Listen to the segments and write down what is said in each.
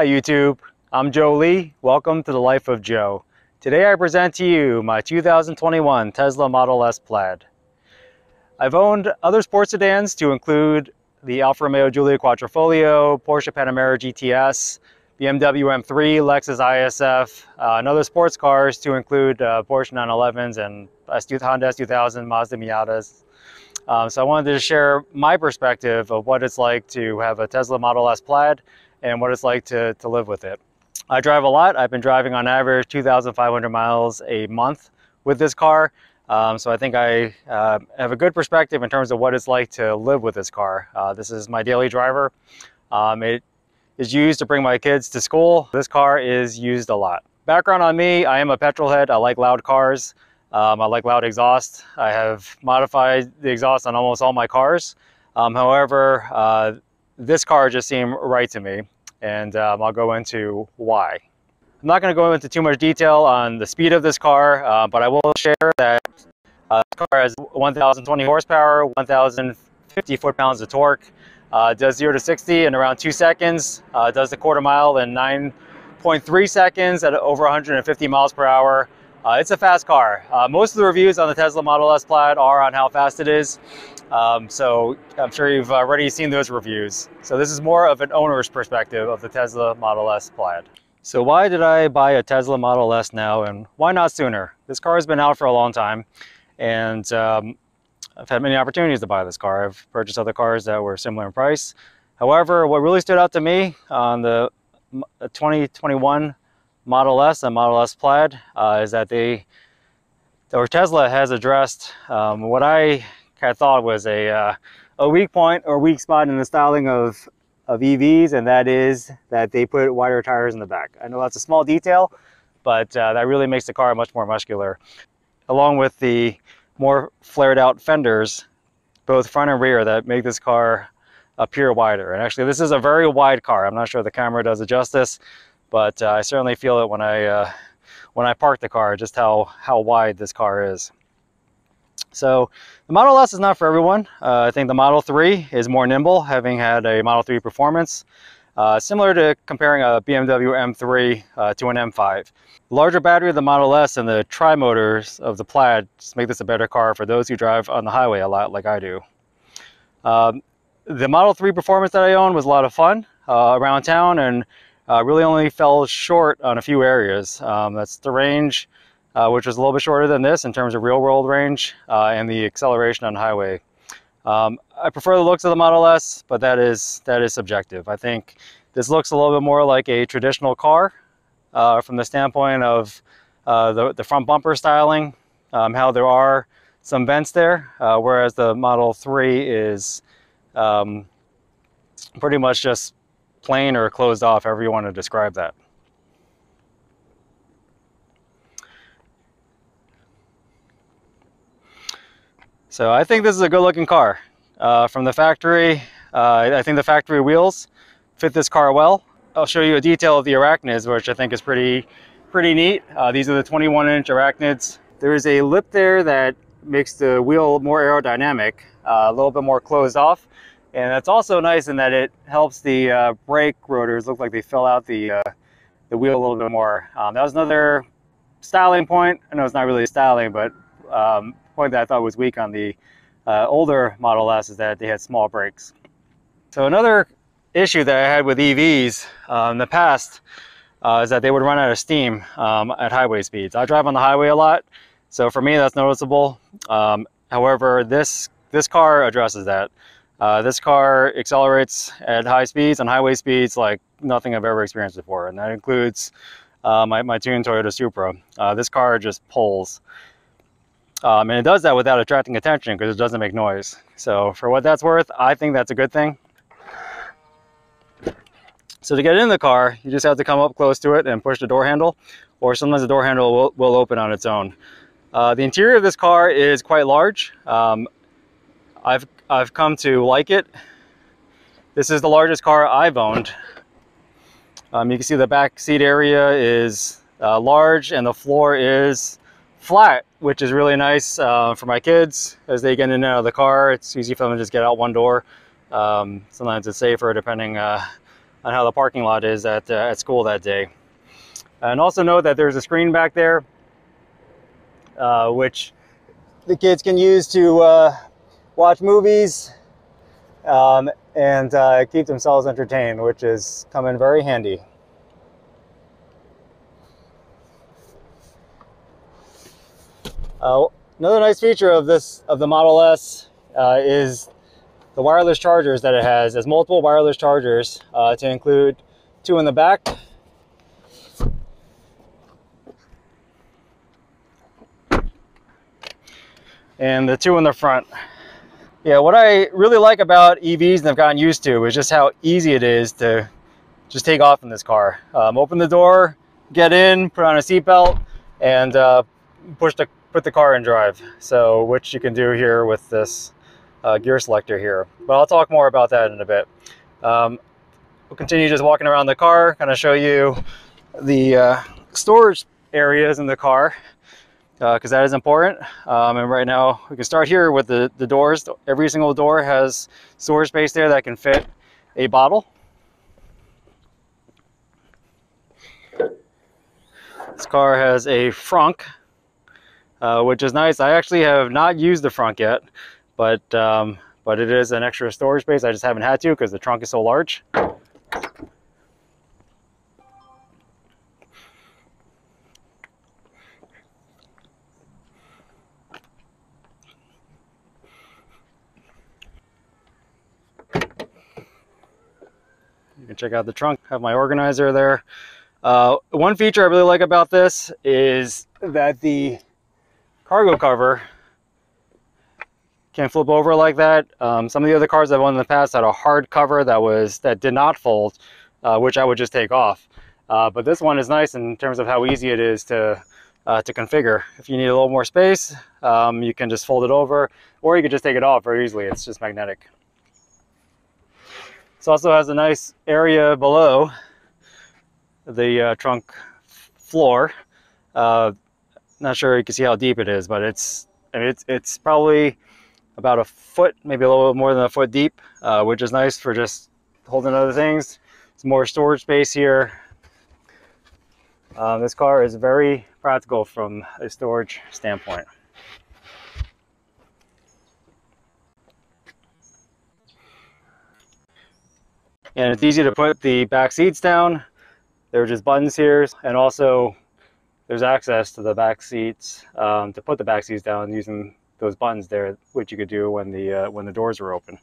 Hi YouTube, I'm Joe Lee. Welcome to the Life of Joe. Today I present to you my 2021 Tesla Model S Plaid. I've owned other sports sedans to include the Alfa Romeo Giulia Quattrofolio, Porsche Panamera GTS, BMW M3, Lexus ISF, and other sports cars to include Porsche 911s and Honda S2000, Mazda Miatas. So I wanted to share my perspective of what it's like to have a Tesla Model S Plaid and what it's like to live with it. I drive a lot. I've been driving on average 2,500 miles a month with this car. So I think I have a good perspective in terms of what it's like to live with this car. This is my daily driver. It is used to bring my kids to school. This car is used a lot. Background on me, I am a petrol head. I like loud cars. I like loud exhaust. I have modified the exhaust on almost all my cars. However, this car just seemed right to me, and I'll go into why. I'm not going to go into too much detail on the speed of this car, but I will share that this car has 1,020 horsepower, 1,050 foot-pounds of torque, does 0 to 60 in around 2 seconds, does the quarter mile in 9.3 seconds at over 150 miles per hour. It's a fast car. Most of the reviews on the Tesla Model S Plaid are on how fast it is. So I'm sure you've already seen those reviews. So this is more of an owner's perspective of the Tesla Model S Plaid. So why did I buy a Tesla Model S now, and why not sooner? This car has been out for a long time, and I've had many opportunities to buy this car. I've purchased other cars that were similar in price. However, what really stood out to me on the 2021 Model S and Model S Plaid is that Tesla has addressed what I kind of thought was a weak point or weak spot in the styling of EVs, and that is that they put wider tires in the back. I know that's a small detail, but that really makes the car much more muscular. Along with the more flared out fenders, both front and rear, that make this car appear wider. And actually, this is a very wide car. I'm not sure the camera does it justice, but I certainly feel it when I park the car, just how wide this car is. So the Model S is not for everyone. I think the Model 3 is more nimble, having had a Model 3 performance, similar to comparing a BMW M3 to an M5. The larger battery of the Model S and the tri-motors of the Plaid just make this a better car for those who drive on the highway a lot like I do. The Model 3 performance that I own was a lot of fun around town, and really only fell short on a few areas. That's the range, which was a little bit shorter than this in terms of real-world range, and the acceleration on highway. I prefer the looks of the Model S, but that is subjective. I think this looks a little bit more like a traditional car from the standpoint of the front bumper styling, how there are some vents there, whereas the Model 3 is pretty much just plain or closed off, however you want to describe that. So I think this is a good looking car. From the factory, I think the factory wheels fit this car well. I'll show you a detail of the arachnids, which I think is pretty neat. These are the 21-inch arachnids. There is a lip there that makes the wheel more aerodynamic, a little bit more closed off. And that's also nice in that it helps the brake rotors look like they fill out the wheel a little bit more. That was another styling point. I know it's not really styling, but point that I thought was weak on the older Model S is that they had small brakes. So another issue that I had with EVs in the past is that they would run out of steam at highway speeds. I drive on the highway a lot, so for me that's noticeable. However, this car addresses that. This car accelerates at high speeds and highway speeds like nothing I've ever experienced before, and that includes my tuned Toyota Supra. This car just pulls, and it does that without attracting attention because it doesn't make noise. So for what that's worth, I think that's a good thing. So to get in the car, you just have to come up close to it and push the door handle, or sometimes the door handle will open on its own. The interior of this car is quite large. I've come to like it. This is the largest car I've owned. You can see the back seat area is large, and the floor is flat, which is really nice for my kids as they get in and out of the car. It's easy for them to just get out one door. Sometimes it's safer depending on how the parking lot is at school that day. And also note that there's a screen back there, which the kids can use to watch movies and keep themselves entertained, which is come in very handy. Another nice feature of the Model S is the wireless chargers that it has. There's multiple wireless chargers to include 2 in the back and the 2 in the front. Yeah, what I really like about EVs and I've gotten used to is just how easy it is to just take off in this car. Open the door, get in, put on a seatbelt, and put the car in drive. So, which you can do here with this gear selector here. But I'll talk more about that in a bit. We'll continue just walking around the car, kind of show you the storage areas in the car, because that is important. And right now we can start here with the doors. Every single door has storage space there that can fit a bottle. This car has a frunk, which is nice. I actually have not used the frunk yet, but it is an extra storage space. I just haven't had to because the trunk is so large. You can check out the trunk, have my organizer there. One feature I really like about this is that the cargo cover can flip over like that. Some of the other cars I've owned in the past had a hard cover that did not fold, which I would just take off. But this one is nice in terms of how easy it is to configure. If you need a little more space, you can just fold it over, or you can just take it off very easily. It's just magnetic. This also has a nice area below the trunk floor. Not sure you can see how deep it is, but it's probably about a foot, maybe a little bit more than a foot deep, which is nice for just holding other things. It's more storage space here. This car is very practical from a storage standpoint. And it's easy to put the back seats down. There are just buttons here, and also there's access to the back seats to put the back seats down using those buttons there, which you could do when the doors are open.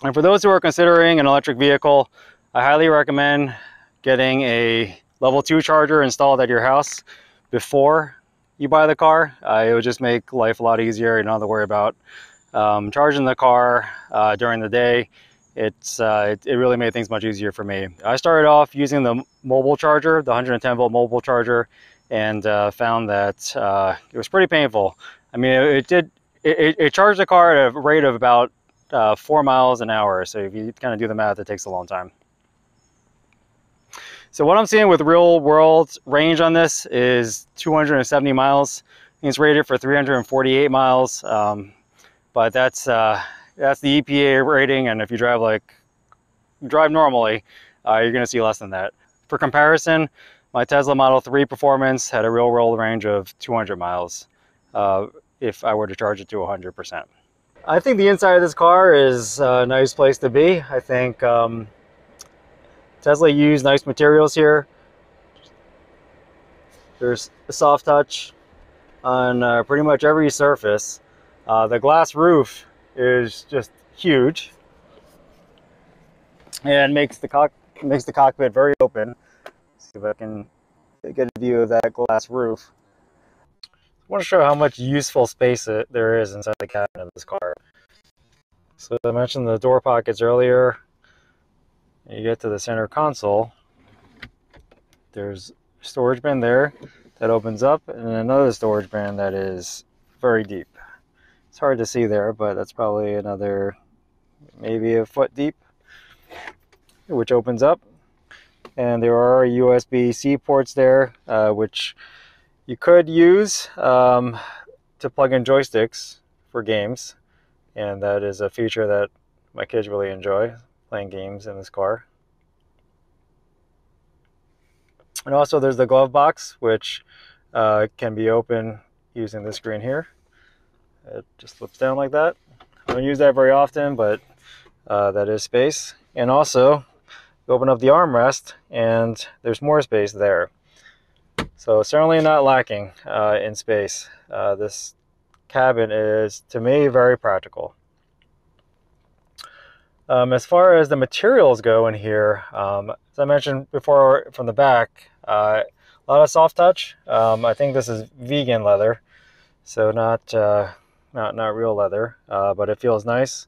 And for those who are considering an electric vehicle, I highly recommend getting a level 2 charger installed at your house before you buy the car. It would just make life a lot easier. You don't have to worry about charging the car during the day. It really made things much easier for me. I started off using the mobile charger, the 110 volt mobile charger, and found that it was pretty painful. I mean, it charged the car at a rate of about 4 miles an hour. So if you kind of do the math, it takes a long time. So what I'm seeing with real world range on this is 270 miles. I think it's rated for 348 miles, but that's the EPA rating, and if you drive normally, you're going to see less than that. For comparison, my Tesla Model 3 Performance had a real world range of 200 miles if I were to charge it to 100%. I think the inside of this car is a nice place to be. I think Tesla used nice materials here. There's a soft touch on pretty much every surface. The glass roof is just huge and makes the cockpit very open. Let's see if I can get a view of that glass roof. I want to show how much useful space there is inside the cabin of this car. So I mentioned the door pockets earlier. You get to the center console. There's a storage bin there that opens up, and another storage bin that is very deep. It's hard to see there, but that's probably another maybe a foot deep, which opens up. and there are USB-C ports there, which you could use to plug in joysticks for games, and that is a feature that my kids really enjoy, playing games in this car. And also there's the glove box, which can be opened using this screen here. It just flips down like that. I don't use that very often, but that is space. And also open up the armrest and there's more space there. So certainly not lacking in space. This cabin is, to me, very practical. As far as the materials go in here, as I mentioned before from the back, a lot of soft touch. I think this is vegan leather, so not real leather, but it feels nice.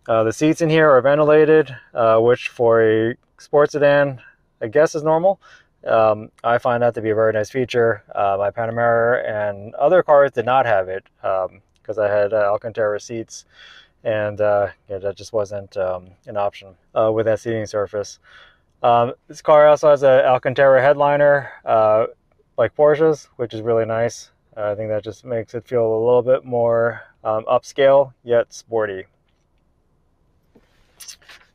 The seats in here are ventilated, which for a sports sedan, I guess is normal. I find that to be a very nice feature. My Panamera and other cars did not have it because I had Alcantara seats, and yeah, that just wasn't an option with that seating surface. This car also has an Alcantara headliner like Porsche's, which is really nice. I think that just makes it feel a little bit more upscale yet sporty.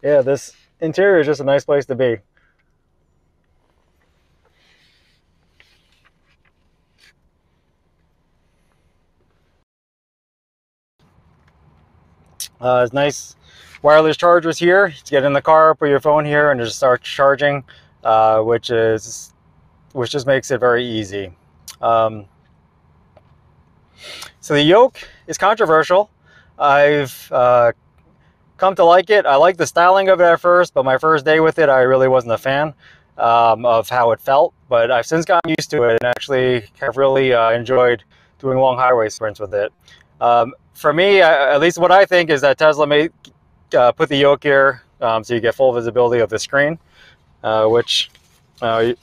Yeah, this interior is just a nice place to be. It's nice wireless chargers here. You get in the car, put your phone here, and just start charging, which just makes it very easy. So the yoke is controversial. I've come to like it. I like the styling of it at first, but my first day with it, I really wasn't a fan of how it felt. But I've since gotten used to it and actually have really enjoyed doing long highway sprints with it. For me, at least what I think is that Tesla may put the yoke here so you get full visibility of the screen, which I'll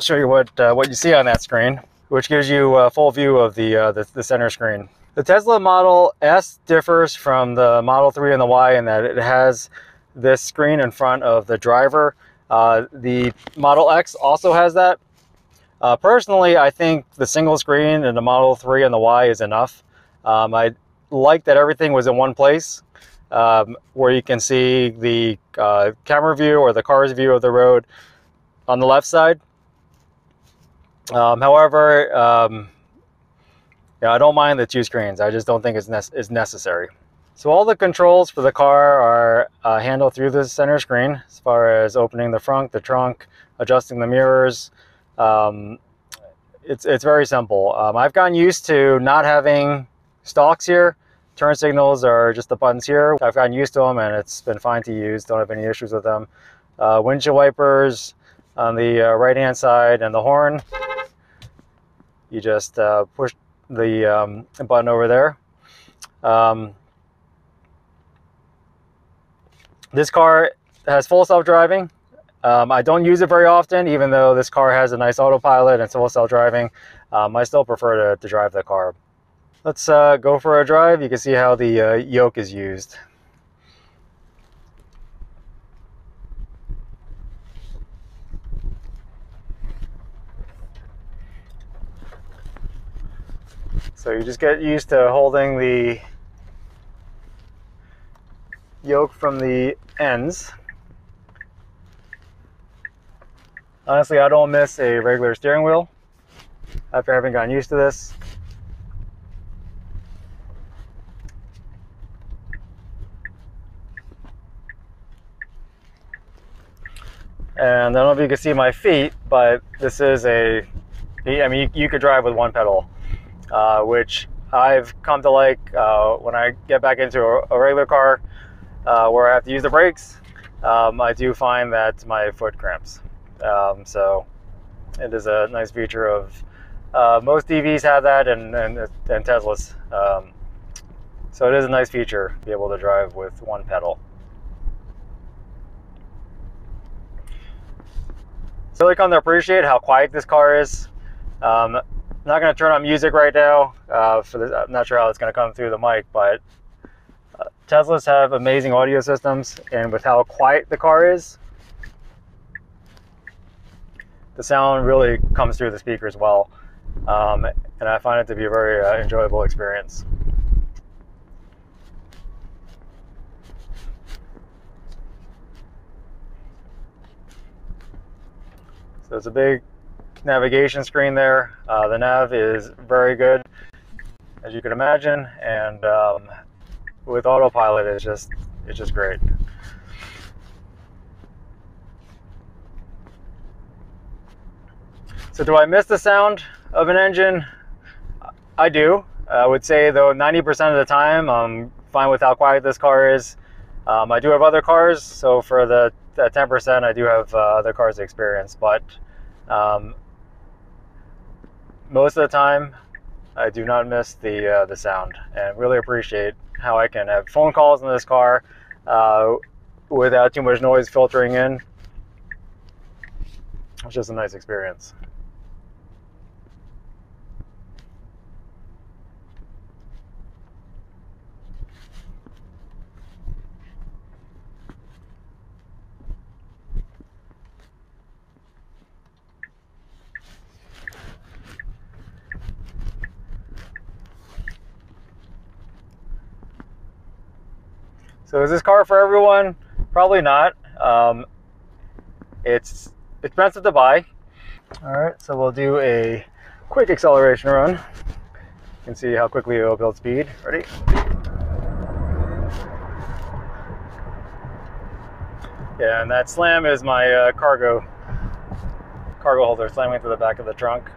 show you what you see on that screen, which gives you a full view of the center screen. The Tesla Model S differs from the Model 3 and the Y in that it has this screen in front of the driver. The Model X also has that. Personally, I think the single screen in the Model 3 and the Y is enough. I like that everything was in one place, where you can see the camera view or the car's view of the road on the left side. However, yeah, I don't mind the two screens. I just don't think it's necessary. So all the controls for the car are handled through the center screen, as far as opening the front, the trunk, adjusting the mirrors. It's very simple. I've gotten used to not having stalks here. Turn signals are just the buttons here. I've gotten used to them and it's been fine to use. Don't have any issues with them. Windshield wipers on the right hand side, and the horn, you just push the button over there. This car has full self-driving. I don't use it very often, even though this car has a nice autopilot and full self-driving. I still prefer to drive the car. Let's go for a drive. You can see how the yoke is used. So you just get used to holding the yoke from the ends. Honestly, I don't miss a regular steering wheel after having gotten used to this. And I don't know if you can see my feet, but this is I mean, you could drive with one pedal, which I've come to like when I get back into a regular car where I have to use the brakes. I do find that my foot cramps. So it is a nice feature of most EVs have that, and Teslas. So it is a nice feature to be able to drive with one pedal. So I really come to appreciate how quiet this car is. I'm not going to turn on music right now. I'm not sure how it's going to come through the mic, but Teslas have amazing audio systems, and with how quiet the car is, the sound really comes through the speakers well, and I find it to be a very enjoyable experience. So it's a big navigation screen there. The nav is very good, as you can imagine, and with autopilot, it's just great. So do I miss the sound of an engine? I do. I would say though 90% of the time I'm fine with how quiet this car is. I do have other cars, so for the 10% I do have other cars to experience, but most of the time I do not miss the sound, and really appreciate how I can have phone calls in this car without too much noise filtering in. It's just a nice experience. So is this car for everyone? Probably not. It's expensive to buy. All right, so we'll do a quick acceleration run. You can see how quickly it will build speed. Ready? Yeah, and that slam is my cargo holder slamming through the back of the trunk.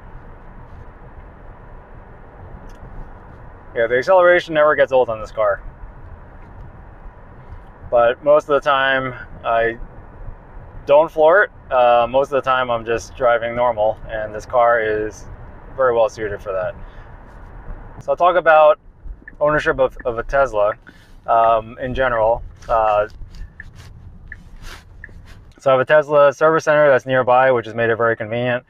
Yeah, the acceleration never gets old on this car. But most of the time I don't floor it. Most of the time I'm just driving normal, and this car is very well suited for that. So I'll talk about ownership of a Tesla in general. So I have a Tesla service center that's nearby, which has made it very convenient.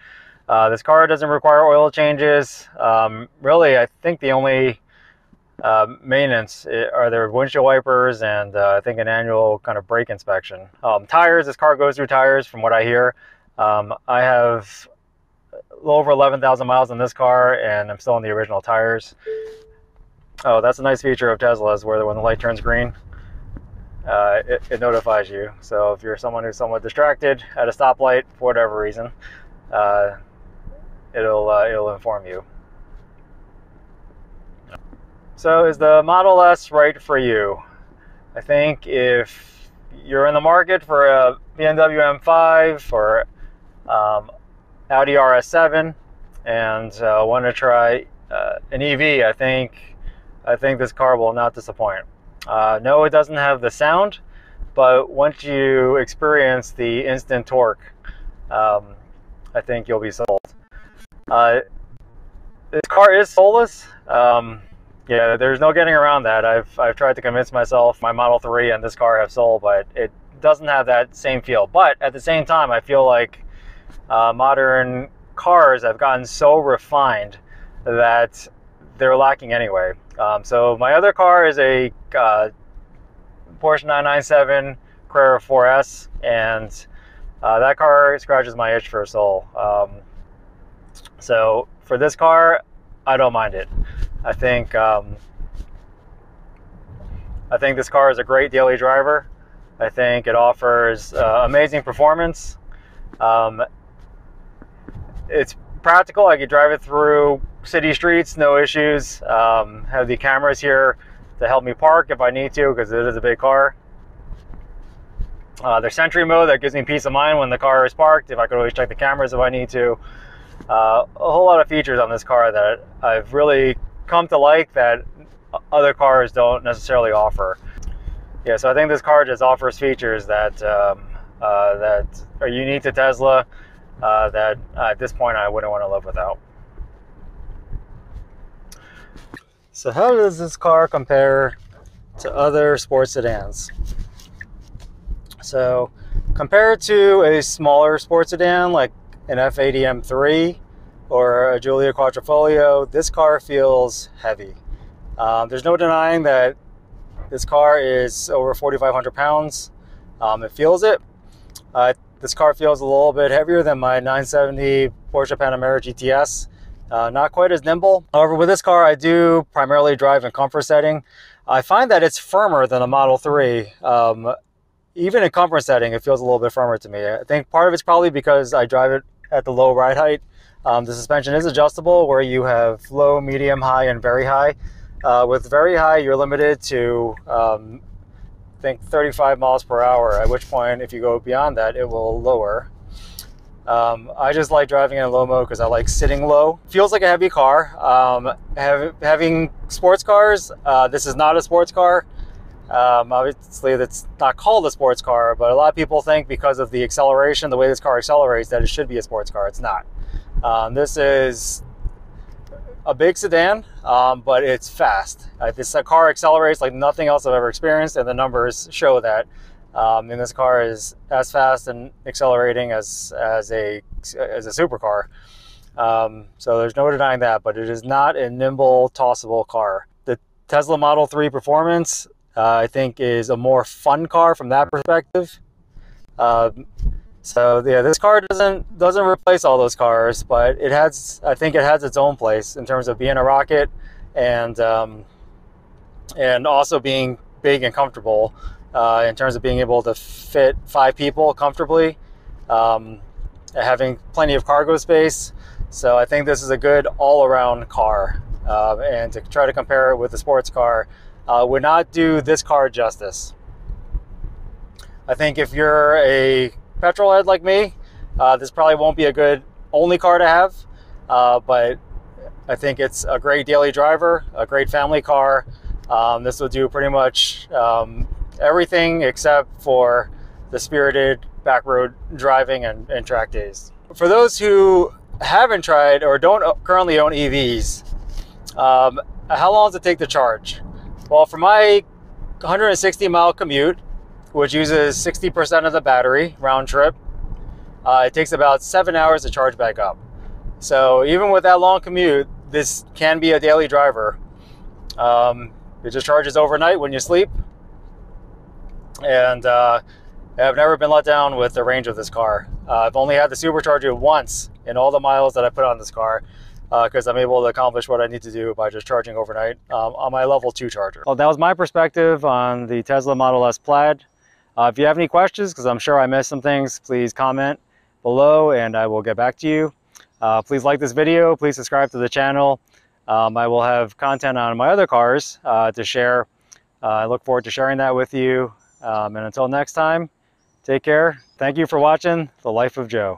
This car doesn't require oil changes. Really, I think the only maintenance are their windshield wipers, and I think an annual kind of brake inspection. Tires, this car goes through tires from what I hear. I have a little over 11,000 miles on this car, and I'm still on the original tires. Oh, that's a nice feature of Teslas, where when the light turns green, it notifies you. So if you're someone who's somewhat distracted at a stoplight for whatever reason, it'll inform you. So is the Model S right for you? I think if you're in the market for a BMW M5 or Audi RS7 and want to try an EV, I think this car will not disappoint. No, it doesn't have the sound, but once you experience the instant torque, I think you'll be sold. This car is soulless. Yeah, there's no getting around that. I've tried to convince myself my Model 3 and this car have soul, but it doesn't have that same feel. But at the same time, I feel like modern cars have gotten so refined that they're lacking anyway. So my other car is a Porsche 997 Carrera 4S, and that car scratches my itch for a soul. So for this car, I don't mind it. I think this car is a great daily driver. I think it offers amazing performance. It's practical. I could drive it through city streets, no issues. Have the cameras here to help me park if I need to, because it is a big car. There's Sentry mode that gives me peace of mind when the car is parked, if I could always check the cameras if I need to. A whole lot of features on this car that I've really come to like that other cars don't necessarily offer. Yeah, so I think this car just offers features that that are unique to Tesla, that at this point I wouldn't want to live without. So how does this car compare to other sports sedans? So compared to a smaller sports sedan like an F80 M3 or a Giulia Quadrifoglio, this car feels heavy. There's no denying that this car is over 4,500 pounds. It feels it. I This car feels a little bit heavier than my 970 Porsche Panamera GTS. Not quite as nimble. However, with this car, I do primarily drive in comfort setting. I find that it's firmer than a Model 3. Even in comfort setting, it feels a little bit firmer to me. I think part of it's probably because I drive it at the low ride height. The suspension is adjustable where you have low, medium, high, and very high. With very high, you're limited to I think 35 miles per hour, at which point if you go beyond that, it will lower. I just like driving in low mode because I like sitting low. Feels like a heavy car. Having sports cars, this is not a sports car. Obviously it's not called a sports car, but a lot of people think because of the acceleration, the way this car accelerates, that it should be a sports car. It's not. This is a big sedan, but it's fast. This car accelerates like nothing else I've ever experienced, and the numbers show that. And this car is as fast and accelerating as a supercar. So there's no denying that, but it is not a nimble, tossable car. The Tesla Model 3 Performance, I think, is a more fun car from that perspective. So yeah, this car doesn't replace all those cars, but I think it has its own place in terms of being a rocket and also being big and comfortable. In terms of being able to fit 5 people comfortably, having plenty of cargo space. So I think this is a good all-around car. And to try to compare it with a sports car would not do this car justice. I think if you're a petrol head like me, this probably won't be a good only car to have, but I think it's a great daily driver, a great family car. This will do pretty much everything except for the spirited back road driving and track days. For those who haven't tried or don't currently own EVs, how long does it take to charge? Well, for my 160-mile commute, which uses 60% of the battery round trip, it takes about 7 hours to charge back up. So even with that long commute, this can be a daily driver. It just charges overnight when you sleep. And I've never been let down with the range of this car. I've only had to supercharge it once in all the miles that I put on this car, because I'm able to accomplish what I need to do by just charging overnight on my level 2 charger. Well, that was my perspective on the Tesla Model S Plaid. If you have any questions, because I'm sure I missed some things, please comment below and I will get back to you. Please like this video, please subscribe to the channel. I will have content on my other cars to share. I look forward to sharing that with you. And until next time, take care. Thank you for watching The Life of Joe.